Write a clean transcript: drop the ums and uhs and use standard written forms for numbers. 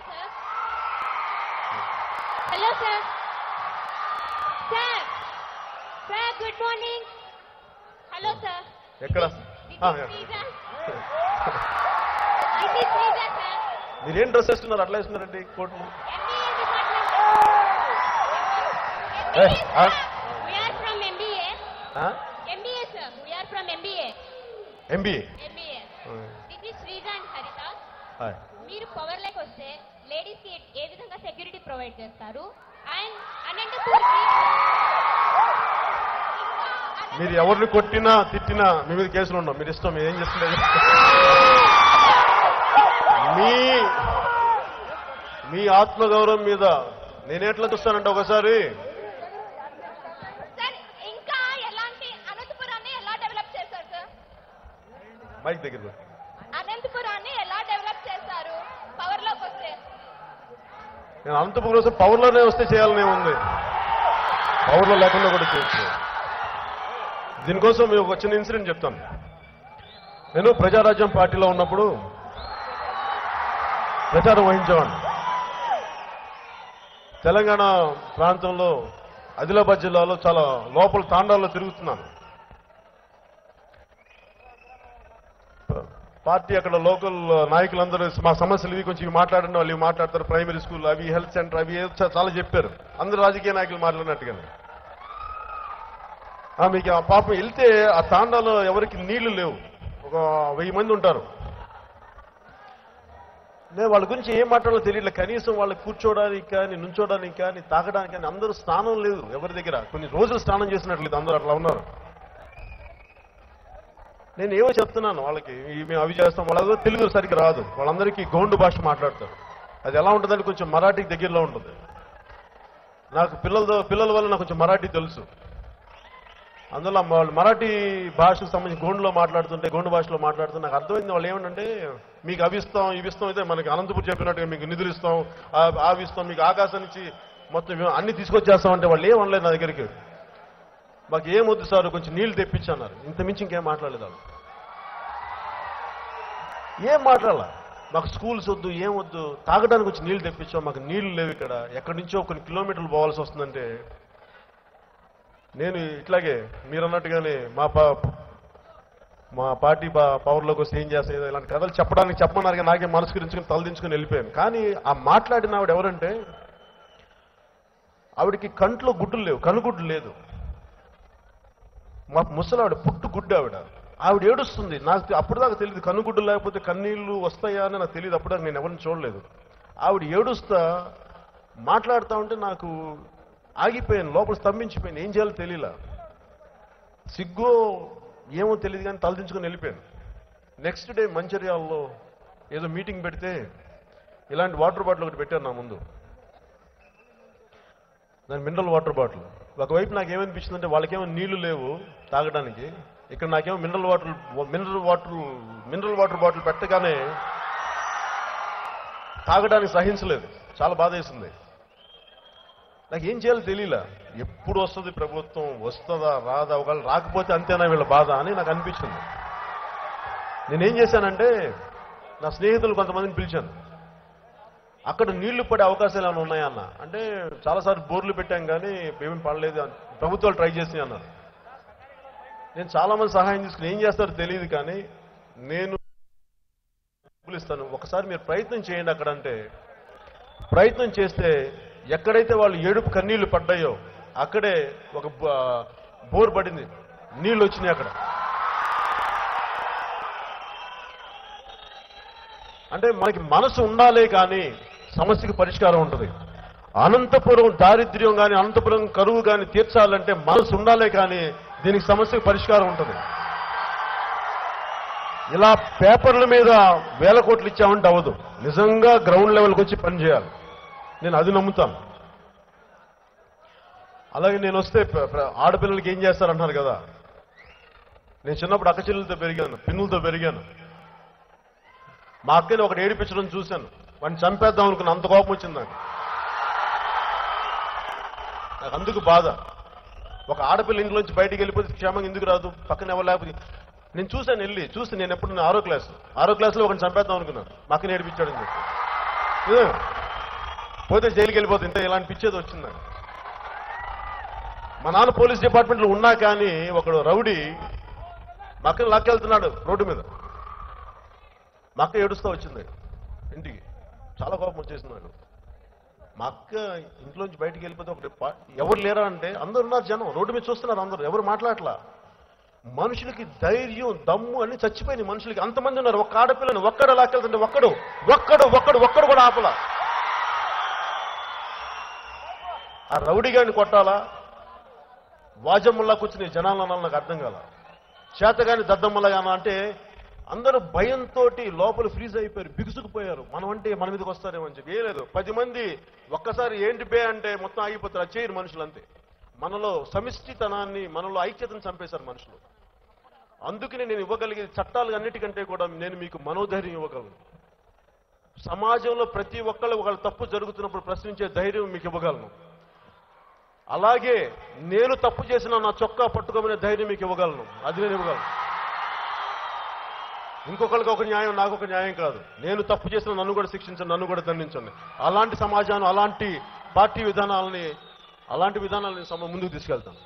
sir. Hello, sir. Sir. Sir, good morning. Hello, sir. ఎక్కడ This is Sriza, sir. మీరేం dress వేస్తున్నారు అట్లా వేస్తున్నారండి coat MBA department. We are from MBA. MBA, sir. We are from MBA. MBA MBA. This is Sriza and Harita. మీరు power like వస్తే ladies కి ఏ విధంగా security provide చేస్తారు and Anantapur మీరు ఎవరిని కొట్టినా తిట్టినా మీ మీద కేసులు ఉండవు. మీరు ఇష్టం ఏం చేస్తున్నారు మీ ఆత్మగౌరవం మీద నేనేట్లా చూస్తానంటే ఒకసారి సార్ ఇంకా ఎలాంటి అనంతపురాన్ని ఎలా డెవలప్ చేశారు సార్? మైక్ దగ్గర అనంతపురాన్ని ఎలా డెవలప్ చేశారు పవర్ లోకి వస్తే? నేను అనంతపురం వస్తే పవర్లోనే వస్తే చేయాలనే ఉంది, పవర్లో లేకుండా కూడా చేయొచ్చు. దీనికోసం మీకు ఒక చిన్న ఇన్సిడెంట్ చెప్తాను. నేను ప్రజారాజ్యం పార్టీలో ఉన్నప్పుడు ప్రచారం వహించేవాడిని. తెలంగాణ ప్రాంతంలో ఆదిలాబాద్ జిల్లాలో చాలా లోపల తాండాల్లో తిరుగుతున్నాను. పార్టీ అక్కడ లోకల్ నాయకులందరూ మా సమస్యలు ఇవి కొంచెం మాట్లాడిన వాళ్ళు ఇవి మాట్లాడతారు. ప్రైమరీ స్కూల్ అవి, హెల్త్ సెంటర్ అవి చాలా చెప్పారు. అందరూ రాజకీయ నాయకులు మాట్లాడినట్టుగానే. మీకు ఆ పాపం వెళ్తే ఆ తాండాలో ఎవరికి నీళ్లు లేవు, ఒక 1000 మంది ఉంటారు. నేను వాళ్ళ గురించి ఏం మాట్లాడాలో తెలియట్లేదు. కనీసం వాళ్ళకి కూర్చోడానికి కానీ, నుంచోడానికి కానీ, తాగడానికి కానీ అందరూ స్నానం లేదు ఎవరి దగ్గర. కొన్ని రోజులు స్నానం చేసినట్లేదు, అందరూ అట్లా ఉన్నారు. నేను ఏమో చెప్తున్నాను వాళ్ళకి, మేము అవి చేస్తాం. వాళ్ళ తెలుగు సరిగ్గా రాదు, వాళ్ళందరికీ గౌండు భాష మాట్లాడతారు. అది ఎలా ఉంటుందని కొంచెం మరాఠీకి దగ్గరలో ఉంటుంది. నాకు పిల్లల వల్ల నాకు కొంచెం మరాఠీ తెలుసు. అందులో వాళ్ళు మరాఠీ భాషకు సంబంధించి గోండులో మాట్లాడుతుంటే, గోండు భాషలో మాట్లాడుతుంటే నాకు అర్థమైంది వాళ్ళు ఏమంటే, మీకు అవి ఇస్తాం ఇవి ఇస్తాం, అయితే మనకి అనంతపురం చెప్పినట్టుగా మీకు నిధులు ఇస్తాం, అవి ఇస్తాం, మీకు ఆకాశం నుంచి మొత్తం అన్ని తీసుకొచ్చేస్తామంటే వాళ్ళు ఏమనలేదు నా దగ్గరికి. మాకు ఏమొద్దు సార్, కొంచెం నీళ్లు తెప్పించన్నారు. ఇంత మించి ఇంకేం మాట్లాడలేదు వాళ్ళు. ఏం మాట్లాడాల, మాకు స్కూల్స్ వద్దు, ఏమొద్దు, తాగడానికి వచ్చి నీళ్లు తెప్పించాం, మాకు నీళ్లు లేవు ఇక్కడ, ఎక్కడి నుంచో కొన్ని కిలోమీటర్లు పోవాల్సి వస్తుందంటే. నేను ఇట్లాగే మీరు అన్నట్టుగానే మా పార్టీ పవర్లోకి వస్తే ఏం చేస్తాయి ఇలాంటి కథలు చెప్పమన్నారు కానీ నాకే మనసు గురించుకుని తలదించుకుని వెళ్ళిపోయాను. కానీ ఆ మాట్లాడిన ఆవిడ ఎవరంటే, ఆవిడికి కంట్లో గుడ్డులు లేవు, కనుగుడ్లు లేదు. మా ముసలావిడ పుట్టు గుడ్డు ఆవిడ ఏడుస్తుంది. నాకు అప్పటిదాకా తెలియదు కనుగుడ్డు లేకపోతే కన్నీళ్లు వస్తాయా అని నాకు తెలియదు. అప్పటిదాకా నేను ఎవరిని చూడలేదు. ఆవిడ ఏడుస్తా మాట్లాడుతూ ఉంటే నాకు ఆగిపోయాను, లోపల స్తంభించిపోయాను. ఏం చేయాలో తెలియలా, సిగ్గో ఏమో తెలియదు కానీ తలదించుకొని వెళ్ళిపోయాను. నెక్స్ట్ డే మంచిర్యాలలో ఏదో మీటింగ్ పెడితే ఇలాంటి వాటర్ బాటిల్ ఒకటి పెట్టారు నా ముందు. దాని మినరల్ వాటర్ బాటిల్. ఒకవైపు నాకేమనిపించిందంటే వాళ్ళకేమో నీళ్లు లేవు తాగడానికి, ఇక్కడ నాకేమో మినరల్ వాటర్ బాటిల్ పెట్టగానే తాగడానికి సహించలేదు. చాలా బాధ వేసింది. నాకు ఏం చేయాలో తెలియలా. ఎప్పుడు వస్తుంది ప్రభుత్వం, వస్తుందా రాదా, ఒకవేళ రాకపోతే అంతేనా వీళ్ళ బాధ అని నాకు అనిపించింది. నేనేం చేశానంటే నా స్నేహితులు కొంతమందిని పిలిచాను. అక్కడ నీళ్లు పడే అవకాశాలు ఏమైనా ఉన్నాయన్న అంటే, చాలాసార్లు బోర్లు పెట్టాం కానీ ఏమేమి పడలేదు, ప్రభుత్వాలు ట్రై చేసినాయి అన్నారు. నేను చాలామంది సహాయం తీసుకుని ఏం చేస్తారో తెలియదు కానీ నేను ఇస్తాను, ఒకసారి మీరు ప్రయత్నం చేయండి అక్కడ అంటే. ప్రయత్నం చేస్తే ఎక్కడైతే వాళ్ళు ఏడుపు కన్నీళ్లు పడ్డాయో అక్కడే ఒక బోర్ పడింది, నీళ్ళు వచ్చినాయి అక్కడ. అంటే మనకి మనసు ఉండాలే కానీ సమస్యకి పరిష్కారం ఉంటుంది. అనంతపురం దారిద్ర్యం కానీ, అనంతపురం కరువు కానీ తీర్చాలంటే మనసు ఉండాలే కానీ దీనికి సమస్యకు పరిష్కారం ఉంటుంది. ఇలా పేపర్ల మీద వేల కోట్లు ఇచ్చామంటే అవ్వదు. నిజంగా గ్రౌండ్ లెవెల్కి వచ్చి పనిచేయాలి. నేను అది నమ్ముతాను. అలాగే నేను వస్తే ఆడపిల్లలకి ఏం చేస్తారంటున్నారు కదా, నేను చిన్నప్పుడు అక్క చెల్లెలతో పెరిగాను, పిన్నులతో పెరిగాను. మా అక్కని ఒకటి ఏడిపించడం చూశాను, వాడిని చంపేద్దాం అనుకున్నా, అంత కోపం వచ్చింది నాకు అందుకు బాధ. ఒక ఆడపిల్ల ఇంట్లోంచి బయటికి వెళ్ళిపోతే క్షేమంగా ఎందుకు రాదు, పక్కన ఎవరు లేకపోతే. నేను చూశాను, వెళ్ళి చూస్తే నేను ఎప్పుడు 6వ క్లాస్లో ఒకరిని చంపేద్దాం అనుకున్నాను, మా అక్కని ఏడిపించాడని చెప్పి. పోతే జైలుకి వెళ్ళిపోతే ఇంత ఇలాంటి పిచ్చేది వచ్చింది నాకు. మా నాన్న పోలీస్ డిపార్ట్మెంట్లో ఉన్నా కానీ ఒకడు రౌడీ మా అక్కని లాక్కెళ్తున్నాడు రోడ్డు మీద. మా అక్క ఏడుస్తూ వచ్చింది ఇంటికి, చాలా కోపం వచ్చేసింది నాకు. మా అక్క ఇంట్లోంచి బయటికి వెళ్ళిపోతే ఒకటి ఎవరు లేరా అంటే అందరు ఉన్నారు, జనం రోడ్డు మీద చూస్తున్నారు, అందరూ ఎవరు మాట్లాడలా. మనుషులకి ధైర్యం దమ్ము అన్ని చచ్చిపోయినాయి మనుషులకి. అంతమంది ఉన్నారు, ఒక్క ఆడపిల్లని ఒక్కడు లాక్కెళ్తుంటే ఒక్కడు కూడా ఆపలా. ఆ రౌడీ గారిని కొట్టాలా, వాజమ్మల్లా కూర్చుని జనాలన్నా నాకు అర్థం కాల. చేతగాని దద్దమ్మలాగానా అంటే అందరూ భయంతో లోపల ఫ్రీజ్ అయిపోయారు, బిగుసుకుపోయారు. మనం అంటే మన మీదకి వస్తారేమో అని చెప్పి. ఏ లేదు, 10 మంది ఒక్కసారి ఏంటి బే అంటే మొత్తం ఆగిపోతారు. అది చేయరు మనుషులు అంతే. మనలో సమిష్టితనాన్ని, మనలో ఐక్యతను చంపేశారు మనుషులు. అందుకనే నేను ఇవ్వగలిగే చట్టాలు అన్నిటికంటే కూడా నేను మీకు మనోధైర్యం ఇవ్వగలను. సమాజంలో ప్రతి ఒక్కళ్ళు ఒకళ్ళ తప్పు జరుగుతున్నప్పుడు ప్రశ్నించే ధైర్యం మీకు ఇవ్వగలను. అలాగే నేను తప్పు చేసిన నా చొక్కా పట్టుకోమనే ధైర్యం మీకు ఇవ్వగలను. అది నేను ఇవ్వగలను. ఇంకొకరికి ఒక న్యాయం, నాకు ఒక న్యాయం కాదు. నేను తప్పు చేసిన నన్ను కూడా శిక్షించండి, నన్ను కూడా దండించండి. అలాంటి సమాజాన్ని, అలాంటి పార్టీ విధానాలని, అలాంటి విధానాలని ముందుకు తీసుకెళ్తాను.